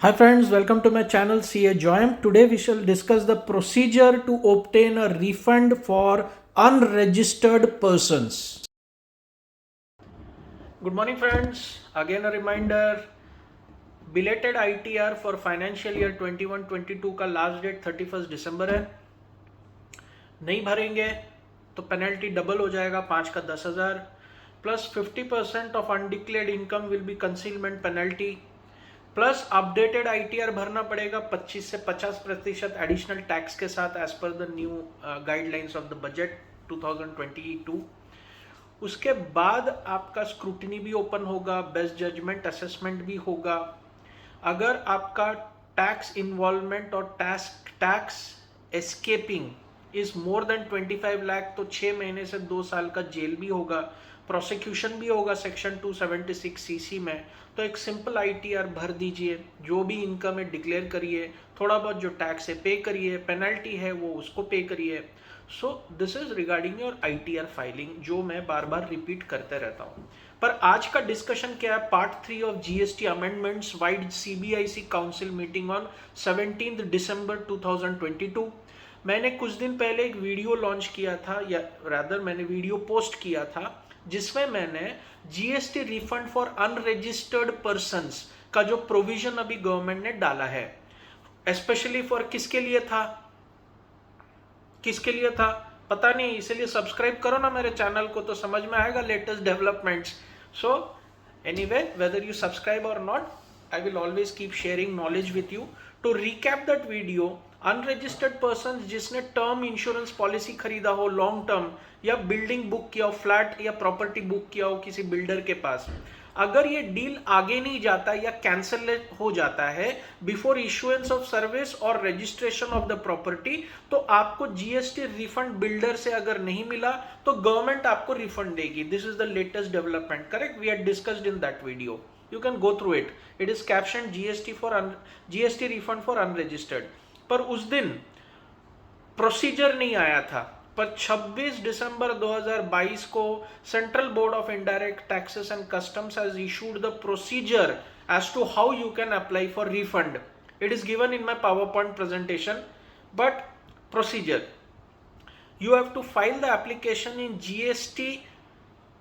Hi friends, welcome to my channel CA Joyam. Today we shall discuss the procedure to obtain a refund for unregistered persons. Good morning friends. Again a reminder, belated ITR for financial year 21-22 का last date 31 दिसंबर है. नहीं भरेंगे तो penalty double हो जाएगा, 5 का 10,000 plus 50% of undeclared income will be concealment penalty plus updated ITR भरना पड़ेगा 25 से 50% एडिशनल टैक्स के साथ as per the new guidelines of the budget 2022. उसके बाद आपका स्क्रूटिनी भी ओपन होगा, बेस्ट जजमेंट असेसमेंट भी होगा. अगर आपका टैक्स इन्वॉल्वमेंट और tax escaping is more than 25 lakh तो 6 महीने से 2 साल का जेल भी होगा, प्रोसिक्यूशन भी होगा सेक्शन 276 सीसी में. तो एक सिंपल आईटीआर भर दीजिए, जो भी इनकम है डिक्लेयर करिए, थोड़ा बहुत जो टैक्स है पे करिए, पेनल्टी है वो उसको पे करिए. So this is regarding your ITR filing, जो मैं बार बार रिपीट करते रहता हूँ. पर आज का डिस्कशन क्या है? Part 3 of GST amendments wide CBIC council meeting on 17 दिसंबर 2022. मैंने कुछ दिन पहले एक वीडियो लॉन्च किया था, या रादर मैंने वीडियो पोस्ट किया था, जिसमें मैंने GST refund for unregistered persons का जो प्रोविजन अभी गवर्नमेंट ने डाला है, स्पेशली फॉर किसके लिए था पता नहीं, इसलिए सब्सक्राइब करो ना मेरे चैनल को, तो समझ में आएगा latest developments. So anyway, whether you subscribe और not, I will always keep sharing knowledge with you. To recap that video, unregistered person जिसने टर्म इंश्योरेंस पॉलिसी खरीदा हो लॉन्ग टर्म, या बिल्डिंग बुक किया हो, फ्लैट या प्रॉपर्टी बुक किया हो किसी बिल्डर के पास, अगर ये डील आगे नहीं जाता या कैंसिल हो जाता है बिफोर इशुएंस ऑफ सर्विस और रजिस्ट्रेशन ऑफ द प्रॉपर्टी, तो आपको जीएसटी रिफंड बिल्डर से अगर नहीं मिला तो गवर्नमेंट आपको रिफंड देगी. This is the latest development. Correct? We had discussed in that video. You can go through it. It is captioned GST refund for unregistered. पर उस दिन प्रोसीजर नहीं आया था. पर 26 दिसंबर 2022 को central board of indirect taxes and customs has issued the procedure as to how you can apply for refund. It is given in my PowerPoint presentation, but procedure. You have to file the application in GST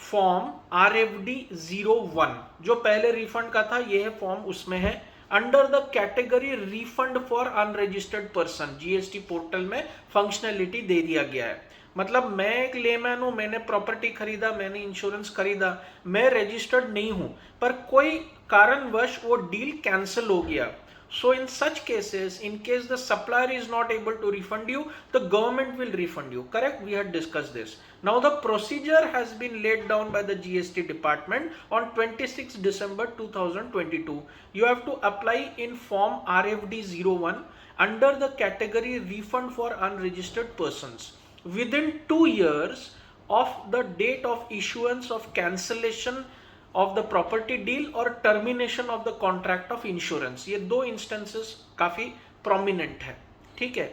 form RFD 01, जो पहले refund का था, ये है form, उसमें है under the category refund for unregistered person. GST portal में functionality दे दिया गया है. मतलब मैं एक लेमैन हूं, मैंने प्रॉपर्टी खरीदा, मैंने इंश्योरेंस खरीदा, मैं रजिस्टर्ड नहीं हूं, पर कोई कारणवश वो डील कैंसिल हो गया. So in such cases, in case the supplier is not able to refund you, the government will refund you. Correct? We had discussed this. Now the procedure has been laid down by the GST department on 26 December 2022. You have to apply in form RFD 01 under the category refund for unregistered persons within 2 years of the date of issuance of cancellation of the property deal और termination of the contract of insurance. ये दो instances काफी prominent है. ठीक है,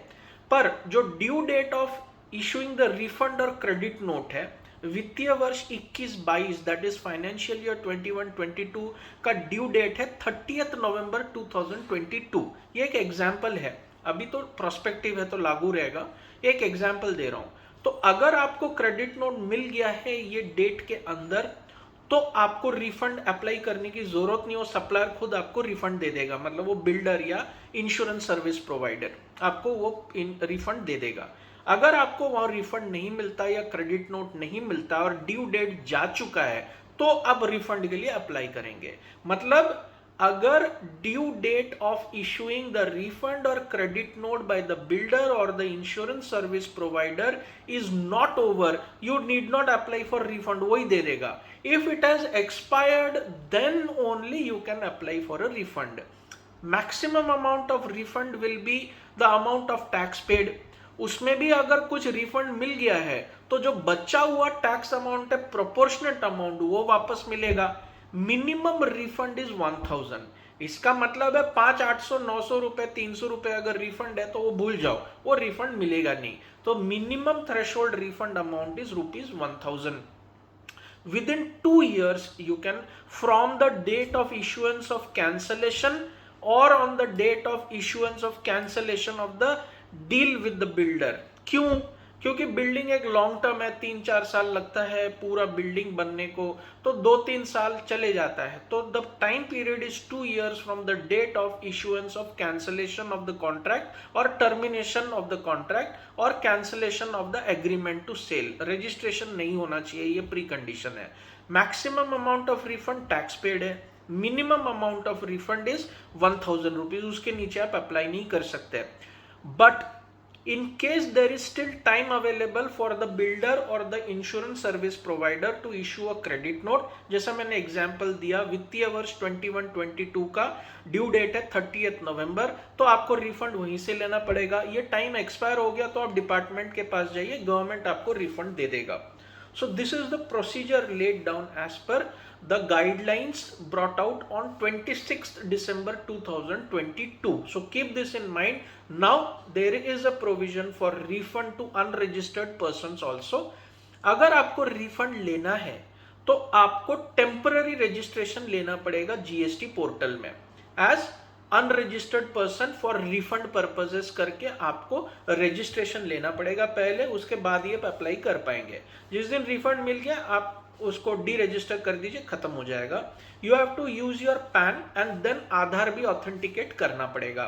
पर जो due date of issuing the refund और क्रेडिट नोट है, वित्तीय वर्ष 21-22, दैट इज फाइनेंशियल ईयर 21-22 का ड्यू डेट है 30 नवंबर 2022. ये एक एग्जाम्पल है, अभी तो प्रोस्पेक्टिव है तो लागू रहेगा. एक एग्जाम्पल दे रहा हूं. तो अगर आपको क्रेडिट नोट मिल गया है ये डेट के अंदर, तो आपको रिफंड अप्लाई करने की जरूरत नहीं हो, सप्लायर खुद आपको रिफंड दे देगा. मतलब वो बिल्डर या इंश्योरेंस सर्विस प्रोवाइडर आपको वो रिफंड दे देगा. अगर आपको वहां रिफंड नहीं मिलता या क्रेडिट नोट नहीं मिलता और ड्यू डेट जा चुका है, तो अब रिफंड के लिए अप्लाई करेंगे. मतलब अगर due date of issuing the refund और credit note by the builder और the insurance service provider is not over, you need not apply for refund, वही दे देगा. If it has expired, then only you can apply for a refund. Maximum amount of refund will be the amount of tax paid. उसमें भी अगर कुछ refund मिल गया है तो जो बचा हुआ टैक्स अमाउंट है, प्रोपोर्शनेट अमाउंट, वो वापस मिलेगा. Minimum refund is 1000. इसका मतलब है 500, 800, 900 रुपए, 300 रुपए अगर रिफंड है तो वो भूल जाओ, वो रिफंड मिलेगा नहीं. तो minimum threshold refund amount is ₹1000. Within 2 years, you can, from the date of issuance of cancellation or on the date of issuance of cancellation of the deal with the builder। क्यों? क्योंकि building एक long term है, 3-4 साल लगता है पूरा building बनने को, तो 2-3 साल चले जाता है। तो the time period is 2 years from the date of issuance of cancellation of the contract और टर्मिनेशन ऑफ द कॉन्ट्रैक्ट और cancellation of the agreement to sell. Registration नहीं होना चाहिए, ये प्री कंडीशन है। Maximum amount of refund tax paid है, minimum amount of refund is 1000 rupees, उसके नीचे आप अप्लाई नहीं कर सकते। But in case there is still time available for the builder or the insurance service provider to issue a credit note, जैसा मैंने example दिया, वित्तीय वर्ष 21-22 का ड्यू डेट है 30 नवंबर, तो आपको रिफंड वहीं से लेना पड़ेगा। ये टाइम एक्सपायर हो गया तो आप डिपार्टमेंट के पास जाइए, गवर्नमेंट आपको रिफंड दे देगा। So this is the procedure laid down as per the guidelines brought out on 26th December 2022. So keep this in mind. Now there is a provision for refund to unregistered persons also. अगर आपको refund लेना है तो आपको temporary registration लेना पड़ेगा GST portal में as unregistered person for refund purposes करके आपको रजिस्ट्रेशन लेना पड़ेगा पहले, उसके बाद ये अप्लाई कर पाएंगे। जिस दिन रिफंड मिल गया आप उसको डी रजिस्टर कर दीजिए, खत्म हो जाएगा। You have to use your PAN and then Aadhaar भी ऑथेंटिकेट करना पड़ेगा।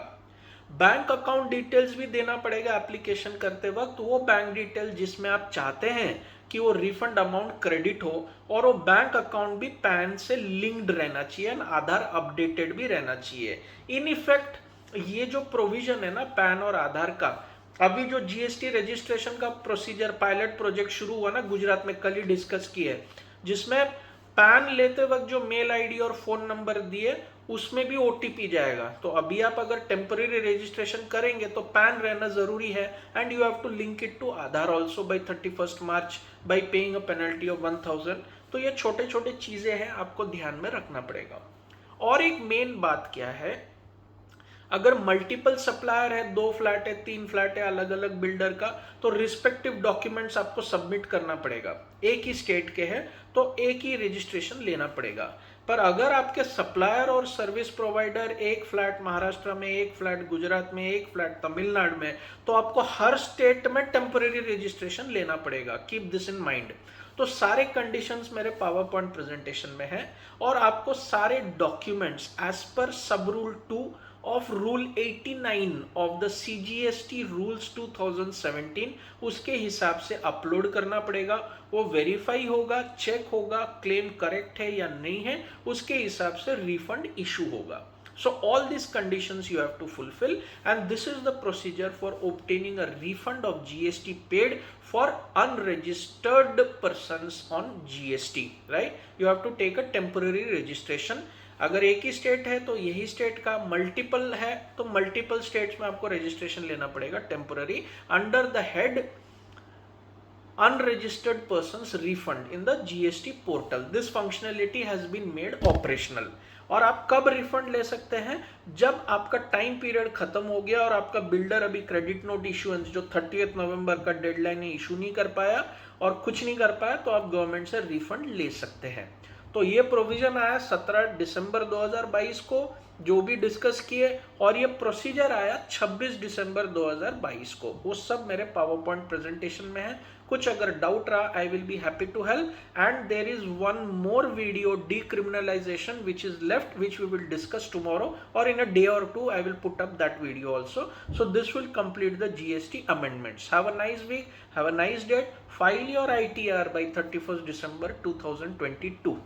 बैंक अकाउंट डिटेल्स भी देना पड़ेगा एप्लीकेशन करते वक्त, वो बैंक डिटेल जिसमें आप चाहते हैं कि वो रिफंड अमाउंट क्रेडिट हो, और वो बैंक अकाउंट भी पैन से लिंक्ड रहना चाहिए एंड आधार अपडेटेड भी रहना चाहिए। इन इफेक्ट ये जो प्रोविजन है ना पैन और आधार का, अभी जो जीएसटी रजिस्ट्रेशन का प्रोसीजर पायलट प्रोजेक्ट शुरू हुआ ना गुजरात में, कल ही डिस्कस किया है, जिसमें पैन लेते वक्त जो मेल आईडी और फोन नंबर दिए उसमें भी ओटीपी जाएगा। तो अभी आप अगर टेम्पररी रजिस्ट्रेशन करेंगे तो पैन रहना जरूरी है and you have to link it to Aadhaar also by 31 March by paying a penalty of 1000। तो ये छोटे छोटे चीजें हैं, आपको ध्यान में रखना पड़ेगा। और एक मेन बात क्या है, अगर मल्टीपल सप्लायर है, 2 फ्लैट है, 3 फ्लैट है अलग अलग बिल्डर का, तो रिस्पेक्टिव डॉक्यूमेंट्स आपको सबमिट करना पड़ेगा। एक ही स्टेट के हैं तो एक ही रजिस्ट्रेशन लेना पड़ेगा। पर अगर आपके सप्लायर और सर्विस प्रोवाइडर एक फ्लैट महाराष्ट्र में, एक फ्लैट गुजरात में, एक फ्लैट तमिलनाडु में, तो आपको हर स्टेट में टेम्पररी रजिस्ट्रेशन लेना पड़ेगा। Keep this in mind. तो सारे कंडीशंस मेरे पावर पॉइंट प्रेजेंटेशन में है और आपको सारे डॉक्यूमेंट्स एज पर सब rule 2 of Rule 89 of the CGST Rules 2017 उसके हिसाब से अपलोड करना पड़ेगा। वो वेरीफाई होगा, चेक होगा, क्लेम करेक्ट है या नहीं है, उसके हिसाब से रिफंड इशू होगा। So all these conditions you have to fulfill and this is the procedure for obtaining a refund of GST paid for unregistered persons on GST, right? You have to take a temporary registration। अगर एक ही state है तो यही state का, multiple है तो multiple states में आपको रजिस्ट्रेशन लेना पड़ेगा temporary under the head unregistered persons refund in the GST portal. This functionality has been made operational. और आप कब रिफंड ले सकते हैं, जब आपका टाइम पीरियड खत्म हो गया और आपका बिल्डर अभी क्रेडिट नोट इशुएंस जो 30 नवंबर का डेडलाइन है इशू नहीं कर पाया और कुछ नहीं कर पाया, तो आप गवर्नमेंट से रिफंड ले सकते हैं। तो ये प्रोविजन आया 17 दिसंबर 2022 को, जो भी डिस्कस किए, और ये प्रोसीजर आया 26 दिसंबर 2022 को। वो सब मेरे पावर पॉइंट प्रेजेंटेशन में है। कुछ अगर डाउट रहा, I will be happy to help. And there is one more video decriminalization which is left, which we will discuss tomorrow, or in a day or 2 I will put up that video also. So this will complete the GST amendments. Have a nice week, have a nice date. File your ITR by 31st December 2022.